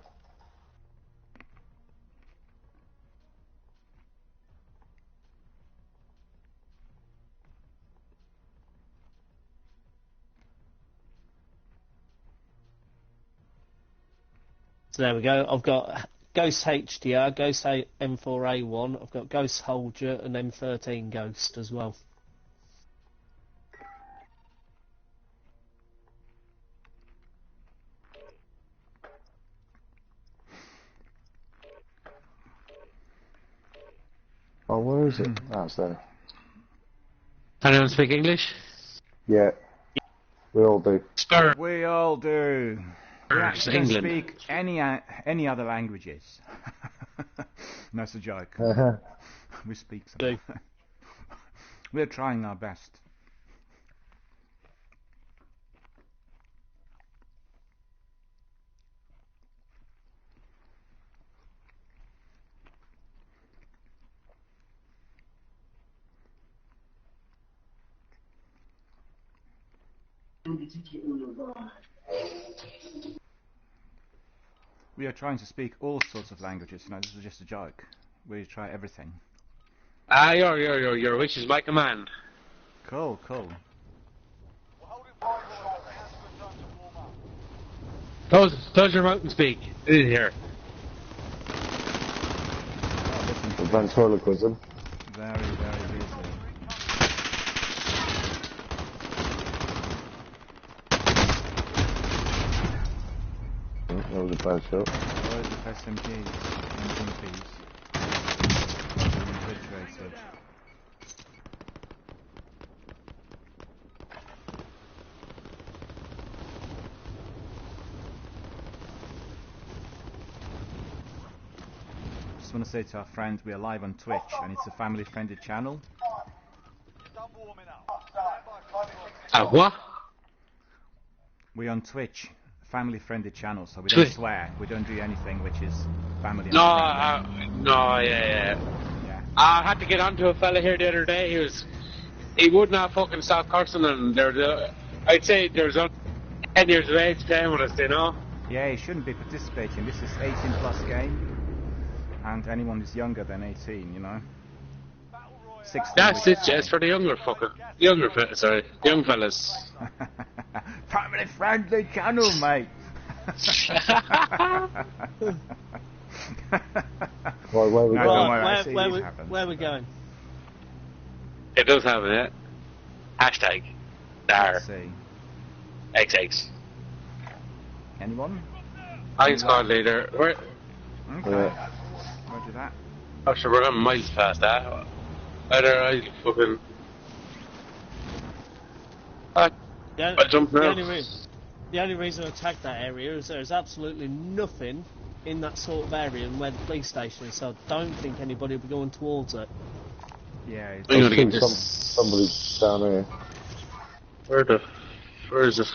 So there we go. I've got Ghost HDR, Ghost M4A1. I've got Ghost Soldier and M13 Ghost as well. Oh, where is it? That's there. Anyone speak English? Yeah, we all do. Spur. We all do. We actually can England. speak any other languages. That's a joke. We speak some. We're trying our best. We are trying to speak all sorts of languages. No, this was just a joke. We try everything. Your wish is my command. Cool, cool. We're holding fire order. Now's a good time to warm up. Close your mouth and speak. It is here. Oh, listen to this. Ventriloquism. Very, very busy. That was a bad shot. Loads of SMGs and MPs. Refrigerated. Just want to say to our friends, we are live on Twitch and it's a family-friendly channel. You're done warming up. What? We're on Twitch, family-friendly channel, so we don't Twitch. swear. We don't do anything which is family. No, unfriendly. no, yeah. Yeah. I had to get onto a fella here the other day. He would not fucking stop cursing, and I'd say there's 10 years of age playing with us, you know? Yeah, you shouldn't be participating. This is 18+ game, and anyone who's younger than 18, you know. 16 That's would it, Jess, for the young fellas. Family-friendly channel, mate. Right, where we No, go? don't worry, I see Where these happen. we going? It does have it. Hashtag Let's see. XX. Anyone? I'm squad leader. We're, Okay. Roger that. oh, sure, we're going miles past that. I fucking. The, I jumped now. the only reason I attacked that area is there's absolutely nothing in that sort of area and where the police station is, so I don't think anybody will be going towards it. Yeah, it's I'm gonna get Somebody down here. Where is it?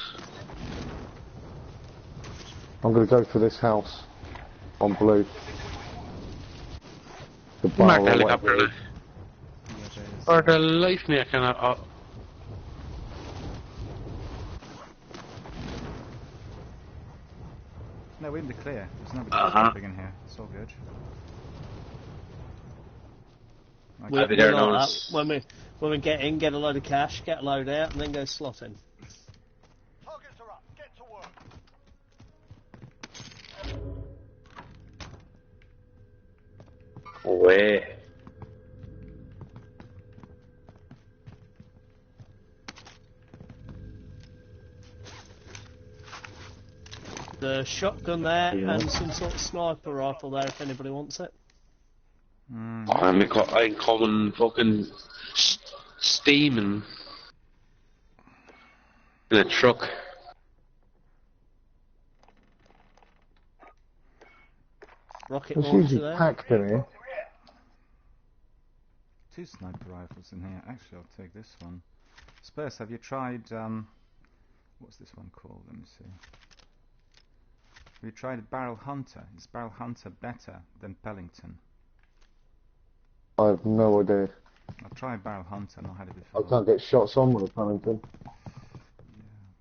I'm going to go for this house on blue. The bar Mark the or helicopter. whatever. Or the life me, I cannot. No, we're in the clear. There's nobody jumping in here. It's all good. We, I'll be we there like now. that. When we get in, get a load of cash, get a load out, and then go slotting. Targets are up. Get to work. Way. The shotgun there Yeah. and some sort of sniper rifle there if anybody wants it. I'm coming fucking steaming in a truck. Rocket It's launcher usually there. packed in here. 2 sniper rifles in here. Actually, I'll take this one. Spurs, have you tried, what's this one called? Let me see. Have you tried Barrel Hunter? Is Barrel Hunter better than Pellington? I have no idea. I've tried Barrel Hunter, not had it I before. can't get shots on with a Pellington. Yeah,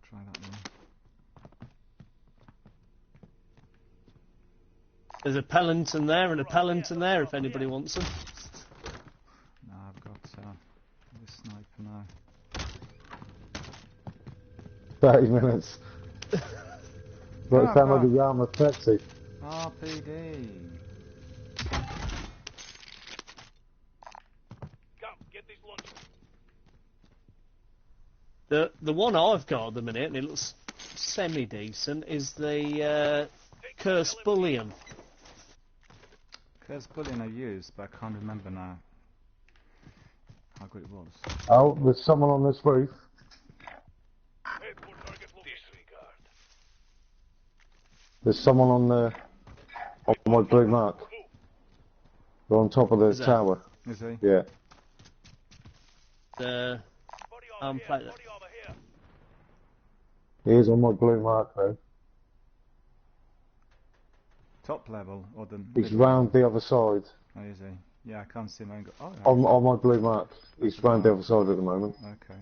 try that one. There's a Pellington there and a Pellington there if anybody wants them. No, I've got this sniper now. 30 minutes. Right, sound like a Yarmouth taxi. RPD. Come, get these launchers. The one I've got at the minute, and it looks semi-decent, is the Cursed Bullion. Curse Bullion I used, but I can't remember now how good it was. Oh, there's someone on this roof. Headboard target disregard. There's someone on my blue mark. They're on top of the Is that- tower. Is he? Yeah. The Body armor plate here. that. Body armor here. He is on my blue mark though. Top level or the He's middle? round the other side. Oh, is he? Yeah, I can't see him. Oh, yeah. On my blue mark. He's round the other side at the moment. Okay.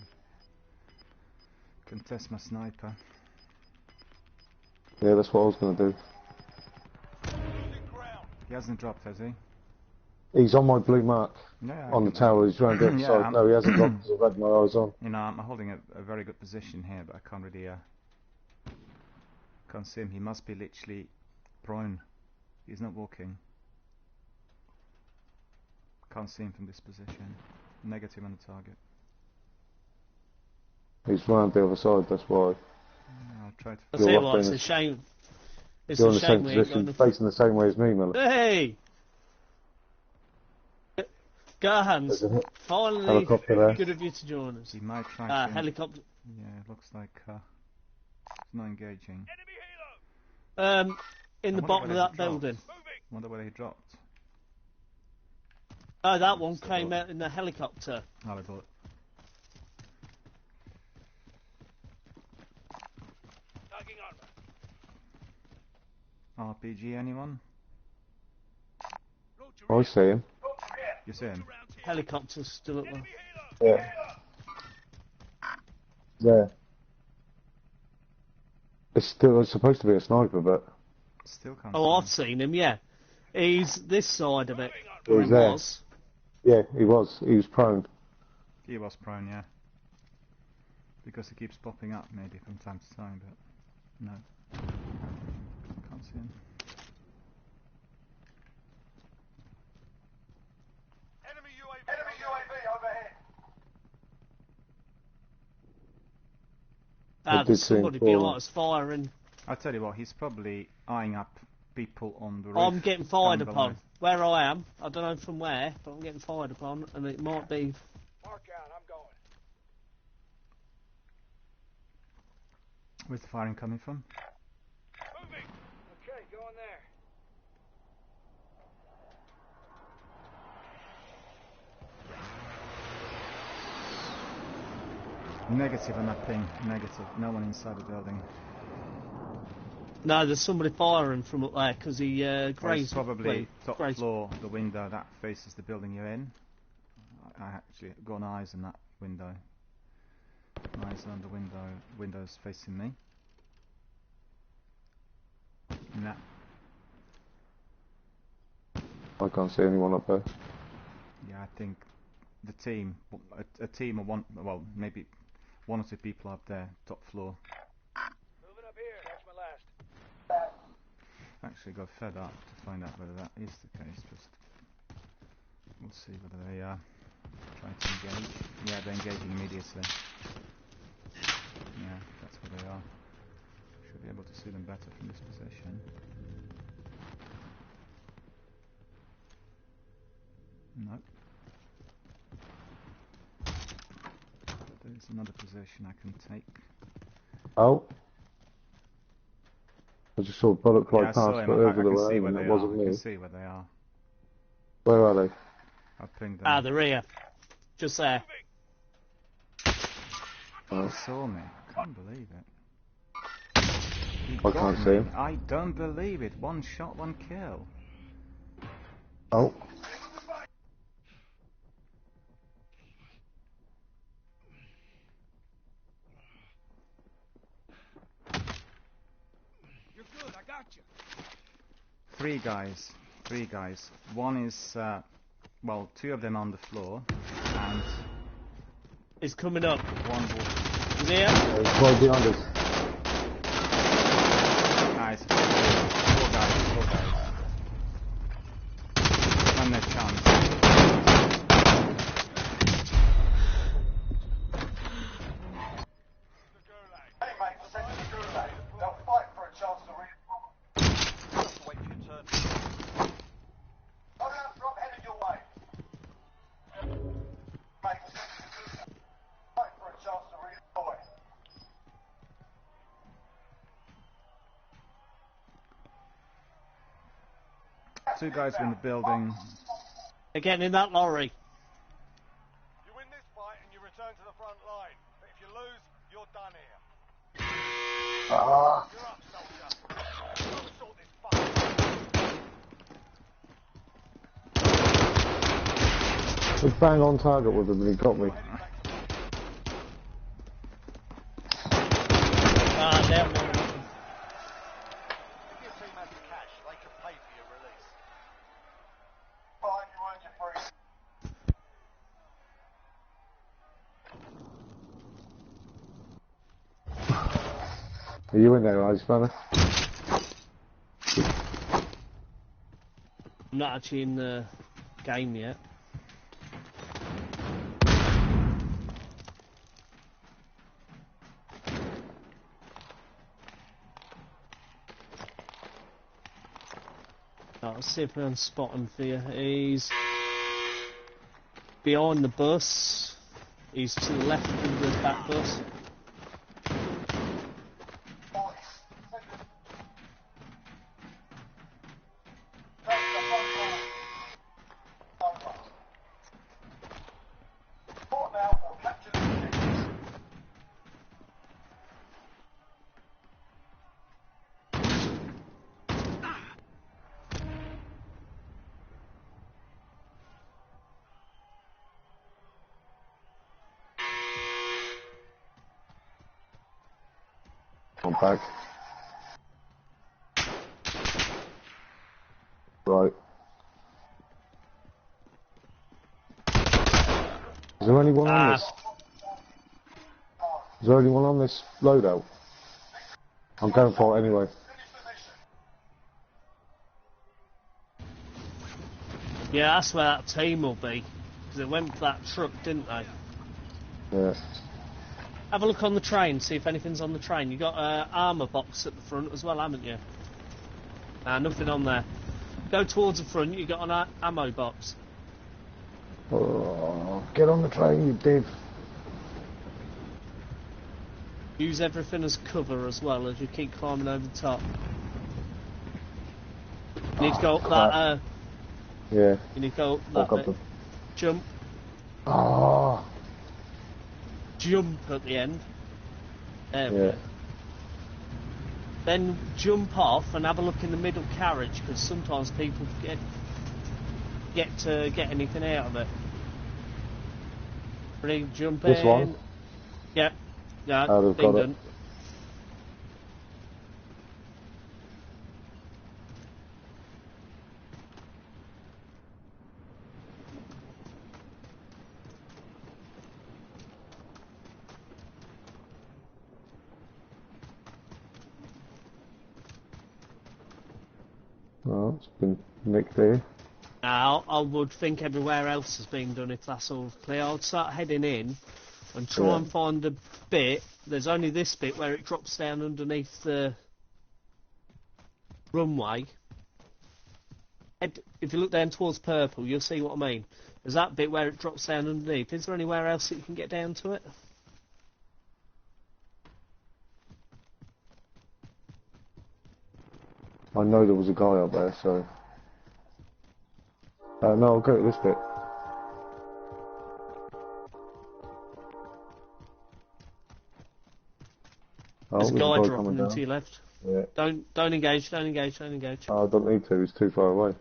Can test my sniper. Yeah, that's what I was going to do. Losing ground. He hasn't dropped, has he? He's on my blue mark. Yeah. On the tower, he's round the other Yeah, side. No, he hasn't dropped because I've had my eyes on. You know, I'm holding a very good position here, but I can't really can't see him. He must be literally prone. He's not walking. Can't see him from this position. Negative on the target. He's round the other side, that's why. Yeah, I'll try to. I'll tell you You're what, it's up a shame. It's You're a in the shame same we ain't got position, enough. facing the same way as me, Miller. Hey! Garhans, There's a finally helicopter there. good of you to join us. He might try. to Helicopter. Yeah, it looks like it's not engaging. Enemy helo. In the I wonder bottom of where that he dropped. building. Moving. Wonder where he dropped. Oh, that one came out in the helicopter. Oh, I thought. RPG, anyone? I see him. You see him? Helicopter's still up there. Yeah. There. It's supposed to be a sniper, but Still can't Oh, see I've seen him, yeah. He's this side of it. He's Or he there. was. yeah, he was prone. him. He was prone, yeah. Because he keeps popping up maybe from time to time, but no. Can't see him. Enemy UAV overhead. Ah, did there's see him somebody fall. behind us firing. I'll tell you what, he's probably eyeing up people on the roof. I'm getting fired down upon. below. Where I am, I don't know from where, but I'm getting fired upon, and it might be. Mark out, I'm going. Where's the firing coming from? Moving. Okay, going there. Negative on that ping. Negative. No one inside the building. No, there's somebody firing from up there because he Well, it's grazed. probably top grazed. floor, the window that faces the building you're in. I actually got eyes on that window. Eyes on the window. Windows facing me. Nah. I can't see anyone up there. Yeah, I think the team, a team of one, well, maybe one or two people up there, top floor. Moving up here, that's my last. Actually got fed up to find out whether that is the case. Just we'll see whether they are trying to engage. Yeah, they're engaging immediately. Yeah, that's where they are. Should be able to see them better from this position. Nope. But there's another position I can take. Oh. I just saw a bullet fly Yeah, I saw past, him. but I over the can see way, where and they it are. wasn't I me. can see where they are. Where are they? I pinged them. Ah, they're here. Just there. Oh, They saw me. I can't believe it. He I got can't me. see him. I don't believe it. One shot, one kill. Oh. You're good, I got you. Three guys. One is, well, two of them on the floor, and He's coming up. one walk. He's here. It's right behind us. Nice. Four guys. One their chance. The gulag. Hey mate, send the gulag. They'll fight for a chance to read. Just wait for your turn. Hold out drop headed your way. Mate, fight for a chance to redeploy. Two guys in the building. They're getting in that lorry. You win this fight and you return to the front line. But if you lose, you're done here. Ah. You're up, soldier. Gotta sort this fight. I was bang on target with him and he got me. Ah, they're If your team has the cash, they can pay for your release. Fine, you earned your freedom. Are you in there, Ice Banner? I'm not actually in the game yet. I'll see if I can spot him for you. He's behind the bus. He's to the left of the back bus. Report now or capture the objectives. my back. Right. Is there anyone on this? Is there anyone on this loadout? I'm going for it anyway. Yeah, that's where that team will be. Because they went for that truck, didn't they? Yeah. Have a look on the train, see if anything's on the train. You got an armour box at the front as well, haven't you? Nothing on there. Go towards the front, you got an ammo box. Oh, get on the train, you div. Use everything as cover as well as you keep climbing over the top. You need to go up that, Yeah. you need to go up that bit. Jump. Oh. Jump at the end. There we Yeah. go. Then jump off and have a look in the middle carriage, because sometimes people get to get anything out of it. Ready, jump in. This one? Yep. Yeah, Oh, they've been got it. done. Oh, it's been nicked there. Now, I would think everywhere else has been done if that's all clear. I'd start heading in and try and find a bit. There's only this bit where it drops down underneath the runway. If you look down towards purple, you'll see what I mean. There's that bit where it drops down underneath. Is there anywhere else that you can get down to it? I know there was a guy up there, so... no, I'll go to this bit. Oh, There's a guy coming dropping down. into your left. Yeah. Don't engage, don't engage, don't engage. I don't need to, it's too far away.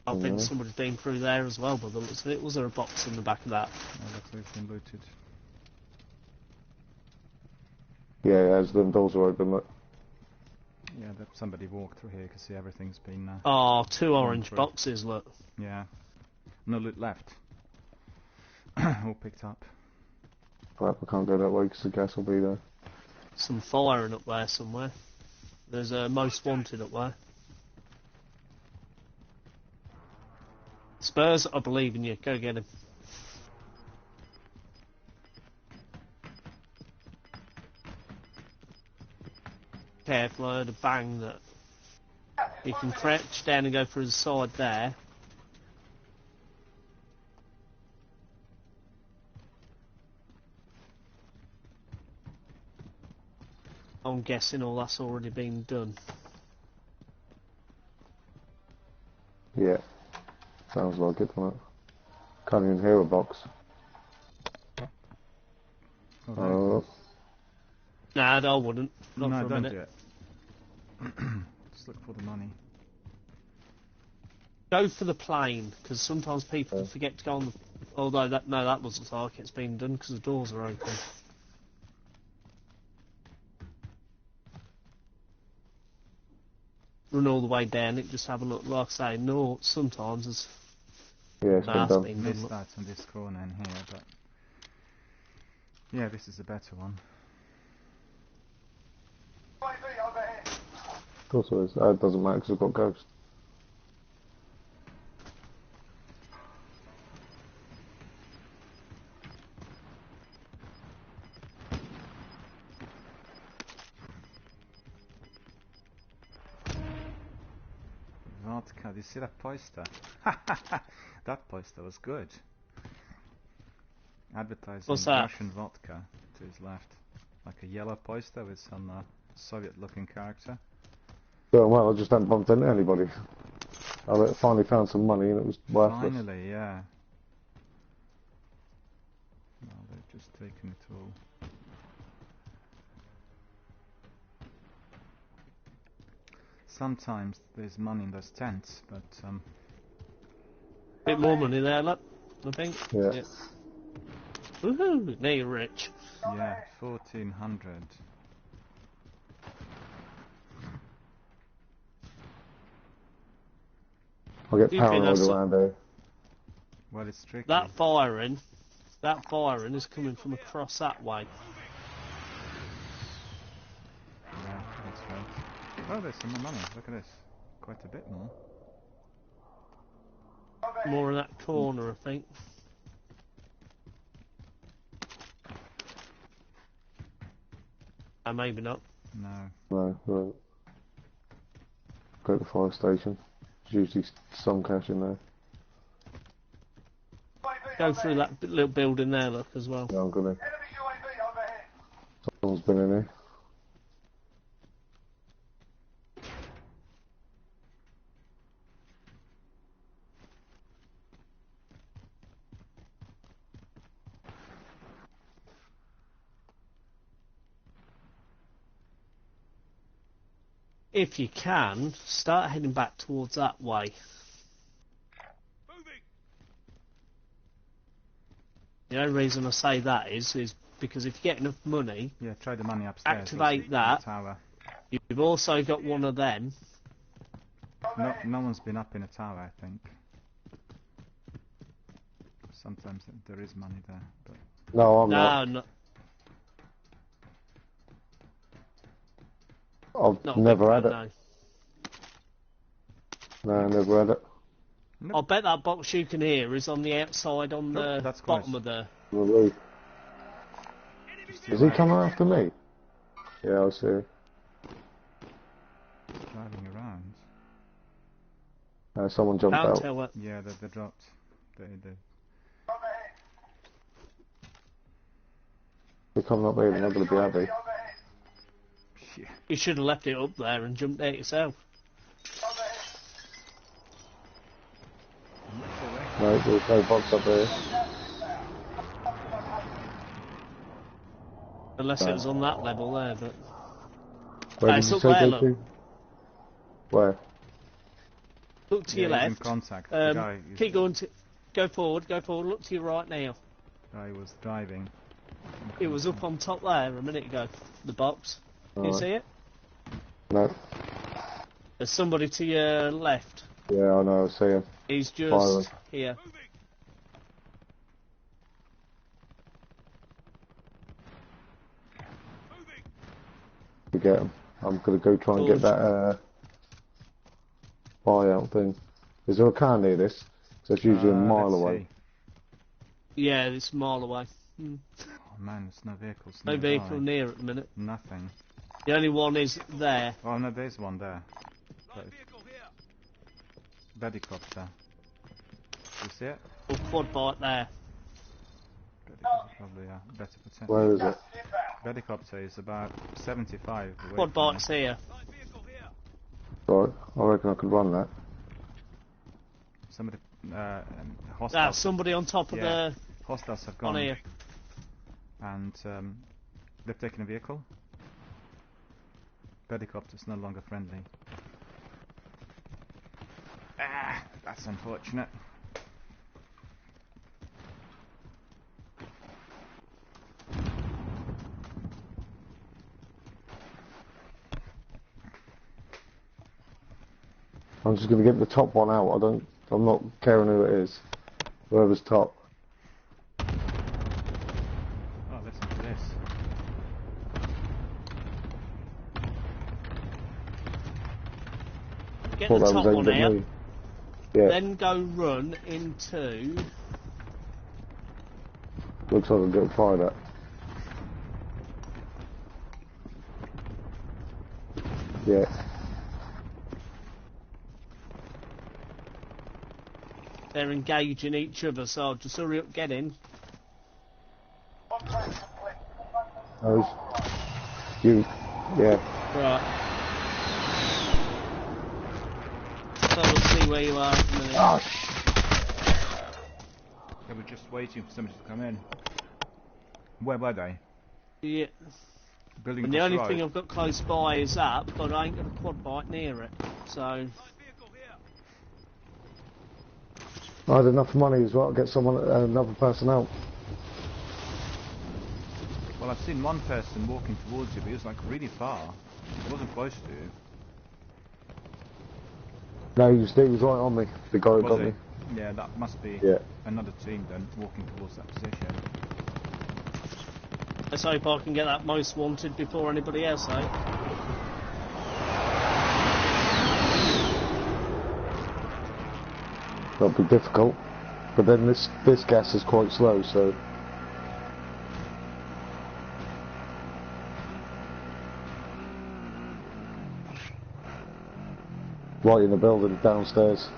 I think somebody's been through there as well, by the looks of it. Was there a box in the back of that? Oh, looks like it's been looted. Yeah, as them doors are open, look. Yeah, somebody walked through here. You can see everything's been... Oh, two orange through. boxes, look. yeah. No loot left. All picked up. Crap, I can't go that way because the gas will be there. Some firing up there somewhere. There's a most wanted up there. Spurs, I believe in you. Go get him. Careful, I heard a bang that you can crouch down and go through the side there. I'm guessing all that's already been done. Yeah. Sounds like it, doesn't it? Can't even hear a box. Oh. Nah, I wouldn't. Not no, for a don't minute. do it. Just look for the money. Go for the plane, because sometimes people forget to go on the... Although, that wasn't like it's been done, because the doors are open. Run all the way down it, just have a look. Like I say, no, sometimes it's... Yeah, it's been done. been done. Missed Look. that on this corner in here, but... yeah, this is a better one. UAV overhead. Of course it is. It doesn't matter because I've got Ghost. Vodka, do you see that poster? That poster was good. Advertising What's that? Russian vodka to his left. Like a yellow poster with some Soviet looking character. Doing well, I just hadn't bumped into anybody. I finally found some money and it was worthless. Finally, yeah. No, they've just taken it all. Sometimes there's money in those tents, but Bit more money there, look. I think. Yeah. Woohoo! Now you're rich. yeah, 1400. I get Do you think paranoid that's- around here. Well, it's tricky. That firing is coming from across that way. Yeah, that's right. Oh, there's some more money. Look at this. Quite a bit more. More in that corner, I think. Maybe not. No. No, right. Go to the fire station. There's usually some cash in there. Go through that little building there, look, as well. Yeah, I'm gonna. Enemy UAV overhead. Someone's been in here. If you can, start heading back towards that way. The only reason I say that is because if you get enough money, Yeah, try the money upstairs. Activate in that. the tower. you've also got one of them. No one's been up in a tower, I think. Sometimes there is money there, but No, I'm No, not. not, I've not a never big had it. fan, No, never had it. no. I'll bet that box you can hear is on the outside on Nope, the that's bottom close. of the... On the roof. Is he coming after me? Yeah, I see. driving around. Someone jumped Can't out. tell what... Yeah, they dropped. They They're coming up here, they're not going to be happy. Overhead. yeah. You should have left it up there and jumped out yourself. No, there's no box up here. Unless it was on that level there, but... Where It's did you up say there, go to? Where? Look to your Yeah, he's in left. contact. The guy, Keep going to... Go forward, look to your right now. guy was driving. It was up on top there a minute ago. The box. Can you Alright. see it? No. There's somebody to your left. Yeah, I know, I see him. He's just Firing. here. To get him. I'm going to go try and get that buyout thing. Is there a car near this? 'Cause that's usually a mile Let's away. see. Yeah, it's a mile away. Oh man, there's no vehicles. No nearby. vehicle near at the minute. Nothing. The only one is there. Oh no, there's one there. Bedicopter. You see it? Or quad bike there. Bedicopter probably better potential. Where is it? Bedicopter is about 75 away Quad from bike's here. Right, I reckon I could run that. Somebody, Ah, hostiles. somebody on top of Yeah. the... Hostiles have on gone here. and they've taken a vehicle. Bedicopter's no longer friendly. Ah, that's unfortunate. I'm just going to get the top one out. I'm not caring who it is. Whoever's top. Oh, listen to this. Get Thought the that top was one aimed at out. me. Yeah, Then go run into... looks like I'm getting fired at. Yeah, They're engaging each other, so I'll just hurry up, get in. Contract complete. those. You, yeah. Right. so we'll see where you are in a minute. Oh, They were just waiting for somebody to come in. Where were they? Yeah. Building And the across only the thing road? I've got close by is up, but I ain't got a quad bike near it. So, I had enough money as well to get someone, another person out. Well, I've seen one person walking towards you, but he was like really far. He wasn't close to you. No, he was right on me. The guy who Was got he? me. Yeah, that must be Yeah. another team then, walking towards that position. let's hope I can get that most wanted before anybody else, eh? That'll be difficult. But then this gas is quite slow, so... Right in the building, downstairs.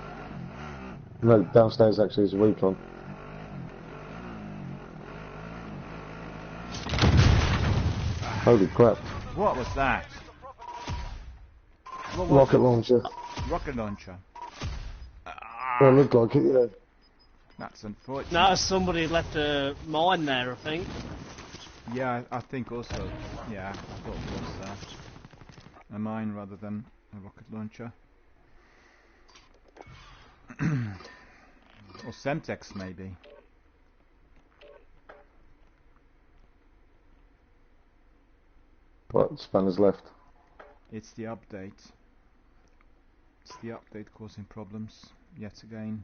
No, downstairs actually is a recon. Holy crap. What was that? What was Rocket it? launcher. Rocket launcher. Well, it looked like it, yeah. That's unfortunate. No, somebody left a mine there, I think. Yeah, I think also. Yeah, I thought it was a mine rather than a rocket launcher. Or Semtex maybe. What? Spanner's left. It's the update. It's the update causing problems yet again.